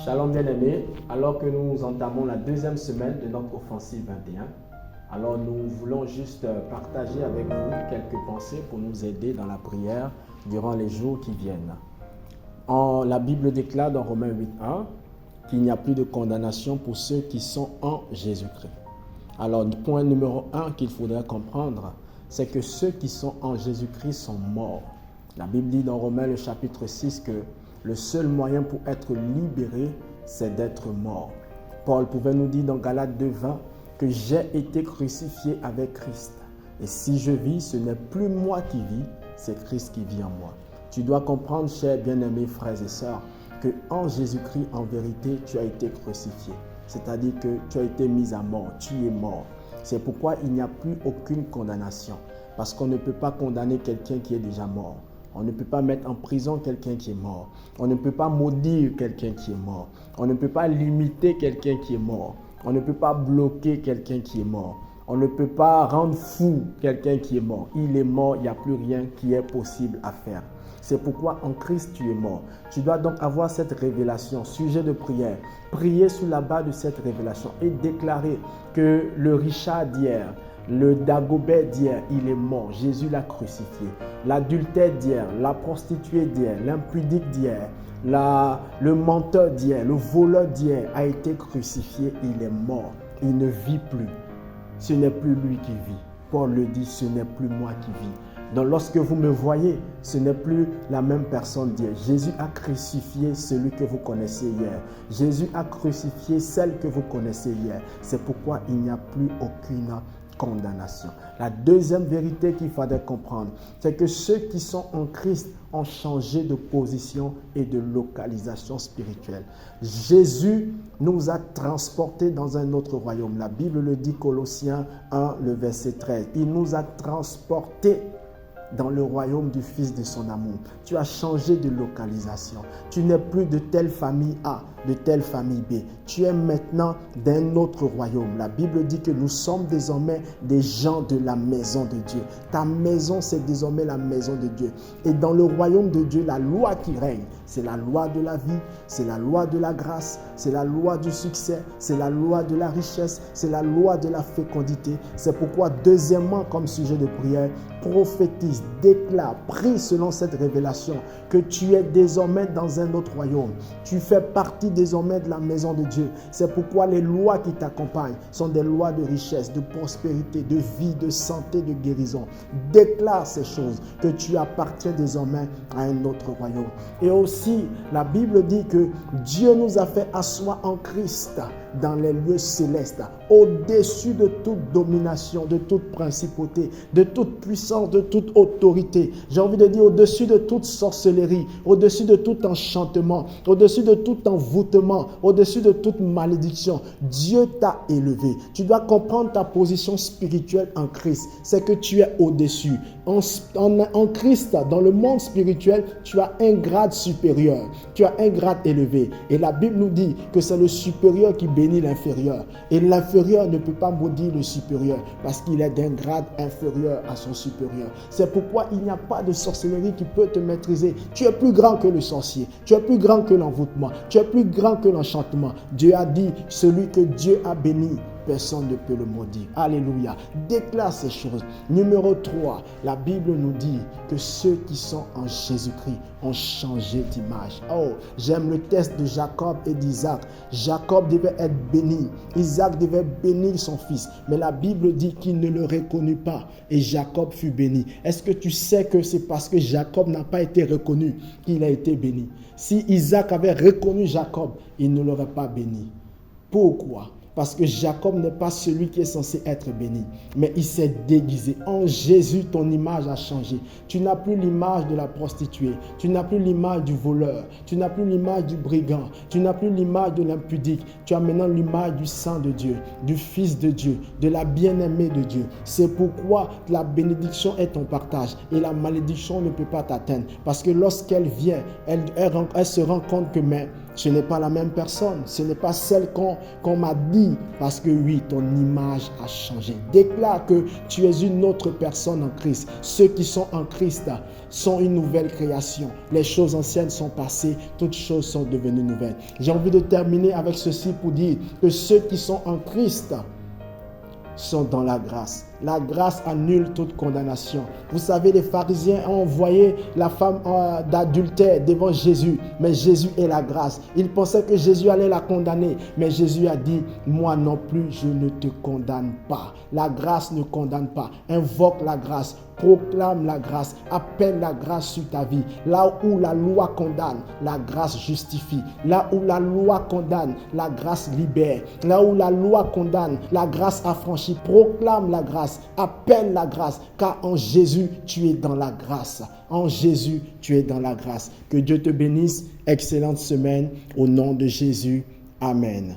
Shalom bien-aimés, alors que nous entamons la deuxième semaine de notre offensive 21, alors nous voulons juste partager avec vous quelques pensées pour nous aider dans la prière durant les jours qui viennent. La Bible déclare dans Romains 8.1 qu'il n'y a plus de condamnation pour ceux qui sont en Jésus-Christ. Alors, le point numéro 1 qu'il faudrait comprendre, c'est que ceux qui sont en Jésus-Christ sont morts. La Bible dit dans Romains le chapitre 6 que le seul moyen pour être libéré, c'est d'être mort. Paul pouvait nous dire dans Galates 2.20 que j'ai été crucifié avec Christ. Et si je vis, ce n'est plus moi qui vis, c'est Christ qui vit en moi. Tu dois comprendre, chers bien-aimés frères et sœurs, que en Jésus-Christ, en vérité, tu as été crucifié. C'est-à-dire que tu as été mis à mort, tu es mort. C'est pourquoi il n'y a plus aucune condamnation. Parce qu'on ne peut pas condamner quelqu'un qui est déjà mort. On ne peut pas mettre en prison quelqu'un qui est mort. On ne peut pas maudire quelqu'un qui est mort. On ne peut pas limiter quelqu'un qui est mort. On ne peut pas bloquer quelqu'un qui est mort. On ne peut pas rendre fou quelqu'un qui est mort. Il est mort, il n'y a plus rien qui est possible à faire. C'est pourquoi en Christ tu es mort. Tu dois donc avoir cette révélation, sujet de prière. Prier sous la base de cette révélation et déclarer que le Richard d'hier, le Dagobert d'hier, il est mort. Jésus l'a crucifié. L'adultère d'hier, la prostituée d'hier, l'impudique d'hier, le menteur d'hier, le voleur d'hier a été crucifié. Il est mort. Il ne vit plus. Ce n'est plus lui qui vit. Paul le dit, ce n'est plus moi qui vis. Donc lorsque vous me voyez, ce n'est plus la même personne d'hier. Jésus a crucifié celui que vous connaissez hier. Jésus a crucifié celle que vous connaissez hier. C'est pourquoi il n'y a plus aucune condamnation. La deuxième vérité qu'il faudrait comprendre, c'est que ceux qui sont en Christ ont changé de position et de localisation spirituelle. Jésus nous a transportés dans un autre royaume. La Bible le dit, Colossiens 1, le verset 13. Il nous a transportés dans le royaume du Fils de son amour. Tu as changé de localisation. Tu n'es plus de telle famille A, de telle famille B. Tu es maintenant d'un autre royaume. La Bible dit que nous sommes désormais des gens de la maison de Dieu. Ta maison, c'est désormais la maison de Dieu. Et dans le royaume de Dieu, la loi qui règne, c'est la loi de la vie, c'est la loi de la grâce, c'est la loi du succès, c'est la loi de la richesse, c'est la loi de la fécondité. C'est pourquoi, deuxièmement, comme sujet de prière, prophétise, déclare, prie selon cette révélation que tu es désormais dans un autre royaume. Tu fais partie désormais de la maison de Dieu. C'est pourquoi les lois qui t'accompagnent sont des lois de richesse, de prospérité, de vie, de santé, de guérison. Déclare ces choses, que tu appartiens désormais à un autre royaume. Et aussi, la Bible dit que Dieu nous a fait asseoir en Christ dans les lieux célestes, au-dessus de toute domination, de toute principauté, de toute puissance, de toute autorité. J'ai envie de dire au-dessus de toute sorcellerie, au-dessus de tout enchantement, au-dessus de tout envoûtement, au-dessus de toute malédiction. Dieu t'a élevé. Tu dois comprendre ta position spirituelle en Christ. C'est que tu es au-dessus. En Christ, dans le monde spirituel, tu as un grade supérieur. Tu as un grade élevé. Et la Bible nous dit que c'est le supérieur qui bénit l'inférieur. Et l'inférieur ne peut pas maudire le supérieur parce qu'il est d'un grade inférieur à son supérieur. C'est pourquoi il n'y a pas de sorcellerie qui peut te maîtriser. Tu es plus grand que le sorcier. Tu es plus grand que l'envoûtement. Tu es plus grand que l'enchantement. Dieu a dit, celui que Dieu a béni, personne ne peut le maudire. Alléluia. Déclare ces choses. Numéro 3, la Bible nous dit que ceux qui sont en Jésus-Christ ont changé d'image. Oh, j'aime le test de Jacob et d'Isaac. Jacob devait être béni. Isaac devait bénir son fils. Mais la Bible dit qu'il ne le reconnut pas. Et Jacob fut béni. Est-ce que tu sais que c'est parce que Jacob n'a pas été reconnu qu'il a été béni? Si Isaac avait reconnu Jacob, il ne l'aurait pas béni. Pourquoi? Parce que Jacob n'est pas celui qui est censé être béni. Mais il s'est déguisé. En Jésus, ton image a changé. Tu n'as plus l'image de la prostituée. Tu n'as plus l'image du voleur. Tu n'as plus l'image du brigand. Tu n'as plus l'image de l'impudique. Tu as maintenant l'image du Saint de Dieu, du Fils de Dieu, de la bien-aimée de Dieu. C'est pourquoi la bénédiction est ton partage. Et la malédiction ne peut pas t'atteindre. Parce que lorsqu'elle vient, elle se rend compte que ce n'est pas la même personne. Ce n'est pas celle qu'on m'a dit béni parce que oui, ton image a changé. Déclare que tu es une autre personne en Christ. Ceux qui sont en Christ sont une nouvelle création. Les choses anciennes sont passées, toutes choses sont devenues nouvelles. J'ai envie de terminer avec ceci pour dire que ceux qui sont en Christ sont dans la grâce. La grâce annule toute condamnation. Vous savez, les pharisiens ont envoyé la femme d'adultère devant Jésus, mais Jésus est la grâce. Ils pensaient que Jésus allait la condamner, mais Jésus a dit, moi non plus, je ne te condamne pas. La grâce ne condamne pas. Invoque la grâce. Proclame la grâce, appelle la grâce sur ta vie. Là où la loi condamne, la grâce justifie. Là où la loi condamne, la grâce libère. Là où la loi condamne, la grâce affranchit. Proclame la grâce, appelle la grâce, car en Jésus, tu es dans la grâce. En Jésus, tu es dans la grâce. Que Dieu te bénisse. Excellente semaine au nom de Jésus. Amen.